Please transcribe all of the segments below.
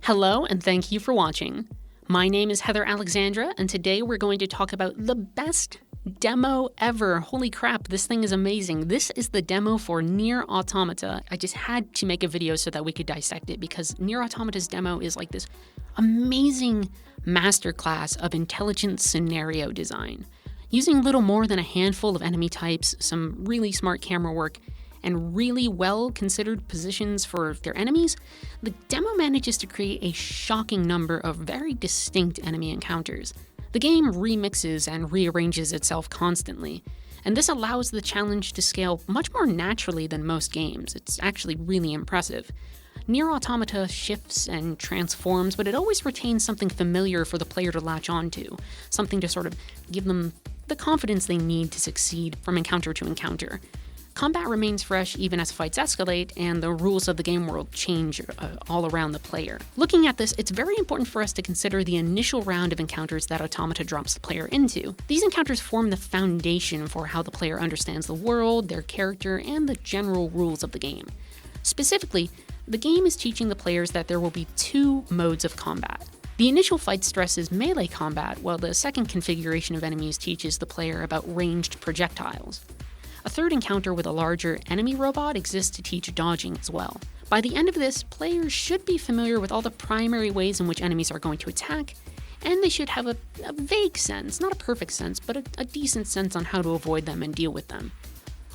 Hello and thank you for watching. My name is Heather Alexandra and today we're going to talk about the best demo ever. Holy crap, this thing is amazing. This is the demo for Nier Automata. I just had to make a video so that we could dissect it because Nier Automata's demo is like this amazing masterclass of intelligent scenario design. Using little more than a handful of enemy types, some really smart camera work, and really well-considered positions for their enemies, the demo manages to create a shocking number of very distinct enemy encounters. The game remixes and rearranges itself constantly, and this allows the challenge to scale much more naturally than most games. It's actually really impressive. Nier Automata shifts and transforms, but it always retains something familiar for the player to latch onto, something to sort of give them the confidence they need to succeed from encounter to encounter. Combat remains fresh even as fights escalate, and the rules of the game world change all around the player. Looking at this, it's very important for us to consider the initial round of encounters that Automata drops the player into. These encounters form the foundation for how the player understands the world, their character, and the general rules of the game. Specifically, the game is teaching the players that there will be two modes of combat. The initial fight stresses melee combat, while the second configuration of enemies teaches the player about ranged projectiles. A third encounter with a larger enemy robot exists to teach dodging as well. By the end of this, players should be familiar with all the primary ways in which enemies are going to attack, and they should have a vague sense, not a perfect sense, but a decent sense on how to avoid them and deal with them.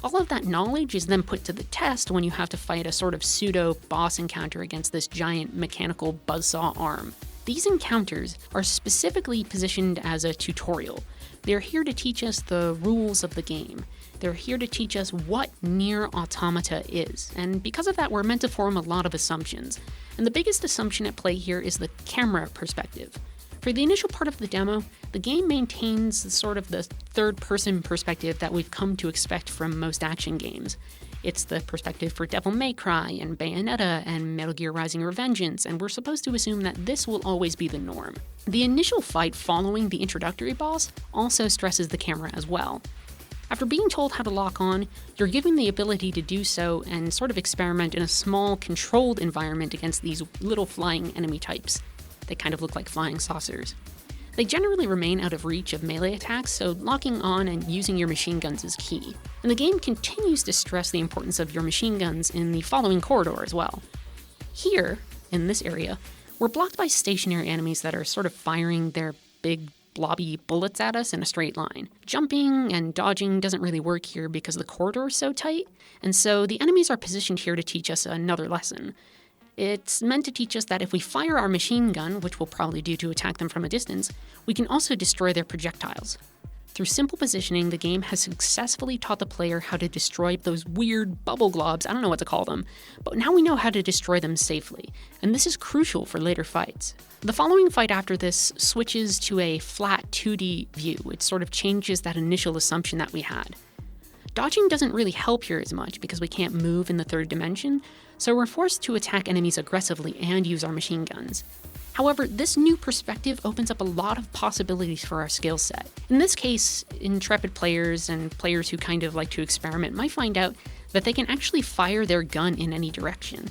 All of that knowledge is then put to the test when you have to fight a sort of pseudo-boss encounter against this giant mechanical buzzsaw arm. These encounters are specifically positioned as a tutorial. They're here to teach us the rules of the game. They're here to teach us what Nier Automata is, and because of that, we're meant to form a lot of assumptions. And the biggest assumption at play here is the camera perspective. For the initial part of the demo, the game maintains sort of the third-person perspective that we've come to expect from most action games. It's the perspective for Devil May Cry and Bayonetta and Metal Gear Rising: Revengeance, and we're supposed to assume that this will always be the norm. The initial fight following the introductory boss also stresses the camera as well. After being told how to lock on, you're given the ability to do so and sort of experiment in a small, controlled environment against these little flying enemy types. They kind of look like flying saucers. They generally remain out of reach of melee attacks, so locking on and using your machine guns is key. And the game continues to stress the importance of your machine guns in the following corridor as well. Here, in this area, we're blocked by stationary enemies that are sort of firing their big blobby bullets at us in a straight line. Jumping and dodging doesn't really work here because the corridor is so tight, and so the enemies are positioned here to teach us another lesson. It's meant to teach us that if we fire our machine gun, which we'll probably do to attack them from a distance, we can also destroy their projectiles. Through simple positioning, the game has successfully taught the player how to destroy those weird bubble globs, I don't know what to call them, but now we know how to destroy them safely, and this is crucial for later fights. The following fight after this switches to a flat 2D view. It sort of changes that initial assumption that we had. Dodging doesn't really help here as much because we can't move in the third dimension, so we're forced to attack enemies aggressively and use our machine guns. However, this new perspective opens up a lot of possibilities for our skill set. In this case, intrepid players and players who kind of like to experiment might find out that they can actually fire their gun in any direction.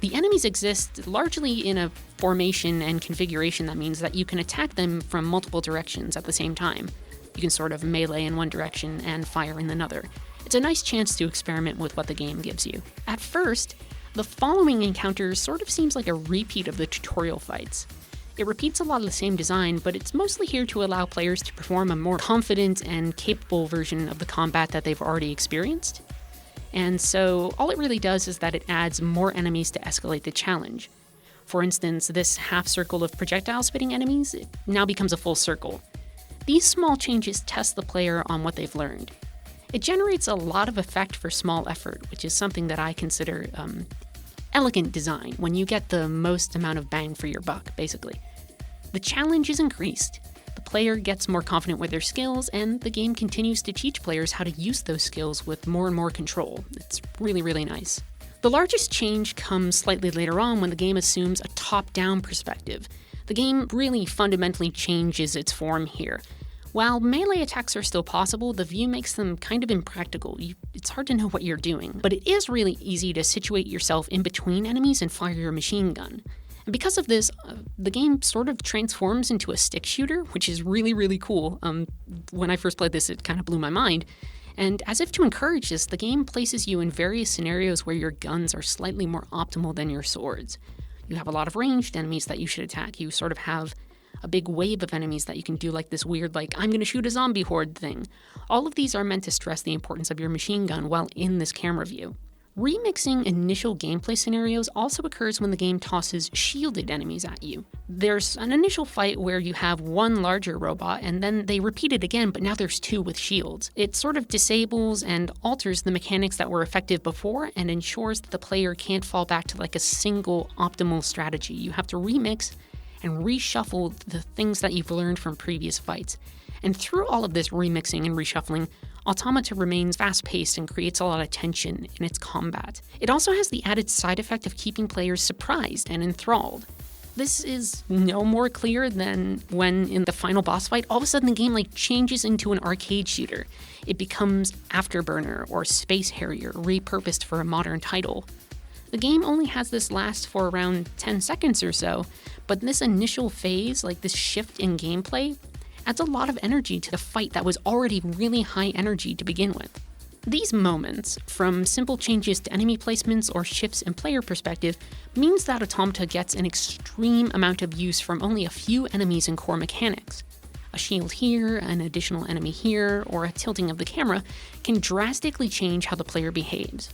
The enemies exist largely in a formation and configuration that means that you can attack them from multiple directions at the same time. You can sort of melee in one direction and fire in another. It's a nice chance to experiment with what the game gives you. At first, the following encounter sort of seems like a repeat of the tutorial fights. It repeats a lot of the same design, but it's mostly here to allow players to perform a more confident and capable version of the combat that they've already experienced. And so all it really does is that it adds more enemies to escalate the challenge. For instance, this half circle of projectile spitting enemies, it now becomes a full circle. These small changes test the player on what they've learned. It generates a lot of effect for small effort, which is something that I consider elegant design, when you get the most amount of bang for your buck, basically. The challenge is increased. The player gets more confident with their skills, and the game continues to teach players how to use those skills with more and more control. It's really, really nice. The largest change comes slightly later on when the game assumes a top-down perspective. The game really fundamentally changes its form here. While melee attacks are still possible, the view makes them kind of impractical. It's hard to know what you're doing, but it is really easy to situate yourself in between enemies and fire your machine gun. And because of this, the game sort of transforms into a stick shooter, which is really, really cool. When I first played this, it kind of blew my mind. And as if to encourage this, the game places you in various scenarios where your guns are slightly more optimal than your swords. You have a lot of ranged enemies that you should attack. You sort of have a big wave of enemies that you can do like this weird, I'm going to shoot a zombie horde thing. All of these are meant to stress the importance of your machine gun while in this camera view. Remixing initial gameplay scenarios also occurs when the game tosses shielded enemies at you. There's an initial fight where you have one larger robot, and then they repeat it again, but now there's two with shields. It sort of disables and alters the mechanics that were effective before and ensures that the player can't fall back to a single optimal strategy. You have to remix and reshuffle the things that you've learned from previous fights. And through all of this remixing and reshuffling, Automata remains fast-paced and creates a lot of tension in its combat. It also has the added side effect of keeping players surprised and enthralled. This is no more clear than when, in the final boss fight, all of a sudden the game changes into an arcade shooter. It becomes Afterburner or Space Harrier, repurposed for a modern title. The game only has this last for around 10 seconds or so, but this initial phase, this shift in gameplay, adds a lot of energy to the fight that was already really high energy to begin with. These moments, from simple changes to enemy placements or shifts in player perspective, means that Automata gets an extreme amount of use from only a few enemies and core mechanics. A shield here, an additional enemy here, or a tilting of the camera can drastically change how the player behaves.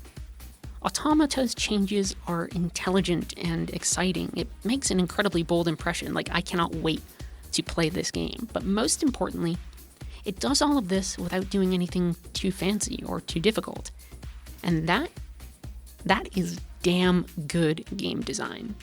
Automata's changes are intelligent and exciting. It makes an incredibly bold impression. I cannot wait to play this game. But most importantly, it does all of this without doing anything too fancy or too difficult. And that is damn good game design.